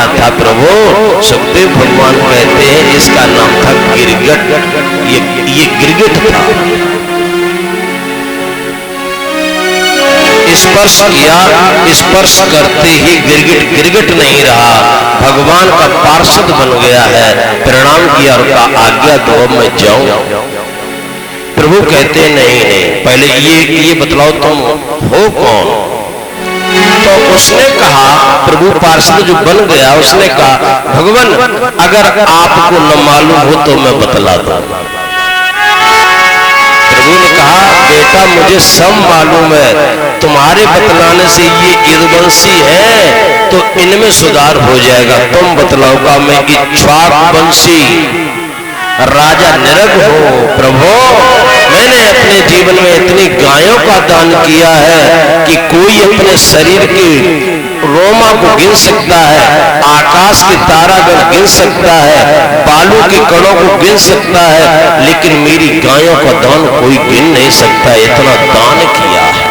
गया था प्रभु। सुखदेव भगवान कहते हैं इसका नाम था गिरगिट। ये गिरगिट था। स्पर्श किया, स्पर्श करते ही गिरगिट गिरगिट नहीं रहा, भगवान का पार्षद बन गया है। प्रणाम किया और कहा आज्ञा दो मैं जाऊं। प्रभु कहते नहीं नहीं, पहले ये बतलाओ तुम हो कौन। तो उसने कहा, प्रभु पार्षद जो बन गया, उसने कहा भगवान अगर आपको न मालूम हो तो मैं बतला दूं। प्रभु ने कहा बेटा मुझे सब मालूम है, तुम्हारे बतलाने से ये यदुवंशी है तो इनमें सुधार हो जाएगा। तुम बतलाओगा मैं इक्ष्वाकु वंशी राजा निरग हो। प्रभु मैंने अपने जीवन में इतनी गायों का दान किया है कि कोई अपने शरीर की रोमा को गिन सकता है, आकाश के तारागण गिन सकता है, बालू के कणों को गिन सकता है, लेकिन मेरी गायों का दान कोई गिन नहीं सकता। इतना दान किया है।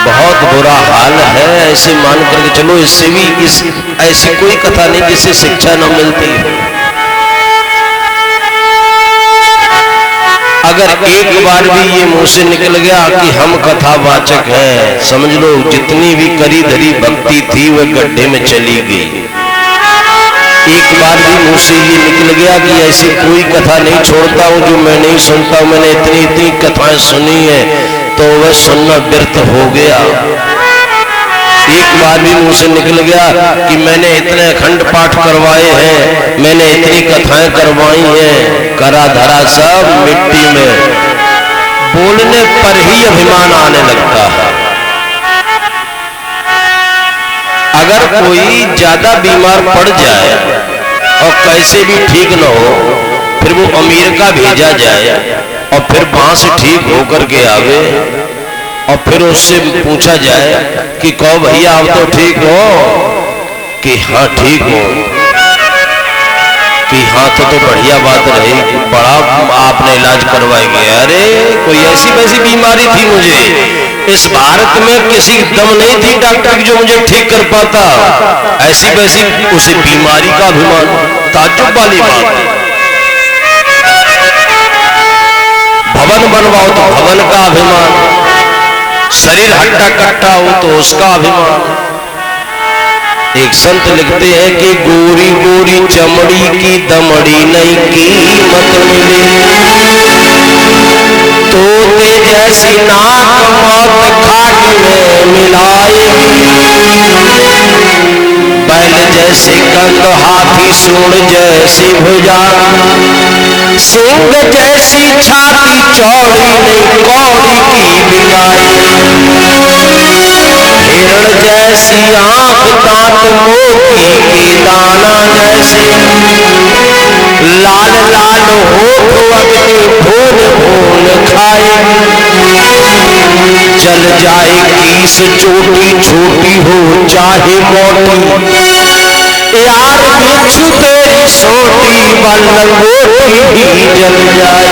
बहुत बुरा हाल है। ऐसे मान करके चलो, इससे भी ऐसी कोई कथा नहीं जिससे शिक्षा न मिलती हो। अगर एक बार भी ये मुंह से निकल गया कि हम कथावाचक हैं, समझ लो जितनी भी करी धरी भक्ति थी वह गड्ढे में चली गई। एक बार भी मुंह से ये निकल गया कि ऐसी कोई कथा नहीं छोड़ता हूं जो मैं नहीं सुनता हूं, मैंने इतनी कथाएं सुनी है, तो वह सुनना व्यर्थ हो गया। एक बार भी मुंह से निकल गया कि मैंने इतने अखंड पाठ करवाए हैं, मैंने इतनी कथाएं करवाई हैं, करा धरा सब मिट्टी में। बोलने पर ही अभिमान आने लगता है। अगर कोई ज्यादा बीमार पड़ जाए और कैसे भी ठीक न हो, फिर वो अमेरिका भेजा जाए और फिर वहां से ठीक होकर के आवे और फिर उससे पूछा जाए कि कहो भैया आप तो ठीक हो, कि हाँ ठीक हो, कि हाँ तो बढ़िया बात रही, बड़ा आपने इलाज करवाएंगे। अरे कोई ऐसी वैसी बीमारी थी मुझे, इस भारत में किसी दम नहीं थी डॉक्टर की जो मुझे ठीक कर पाता। ऐसी वैसी उसे बीमारी का अभिमान, ताज्जुब वाली बात। भवन बनवाओ तो भवन का अभिमान, शरीर हट्टा कट्टा हो तो उसका अभिमान। एक संत लिखते हैं कि गोरी गोरी चमड़ी की दमड़ी नहीं कीमत मिली, तोते जैसी नाक मौत खाट में मिलाएगी, बैल जैसे कंध हाथी सूंड जैसी भुजा, सूंड जैसी छाती चौड़ी नहीं कौड़ी की बिकाई, हिरण जैसी आंख दांत मोती के दाना जैसे, लाल लाल होठ अग्नि भून भून खाए, जल जाए कीस चोटी छोटी हो चाहे मोटी, यार भिक्षु तेरी सोटी बल लंगोटी भी जल जाए।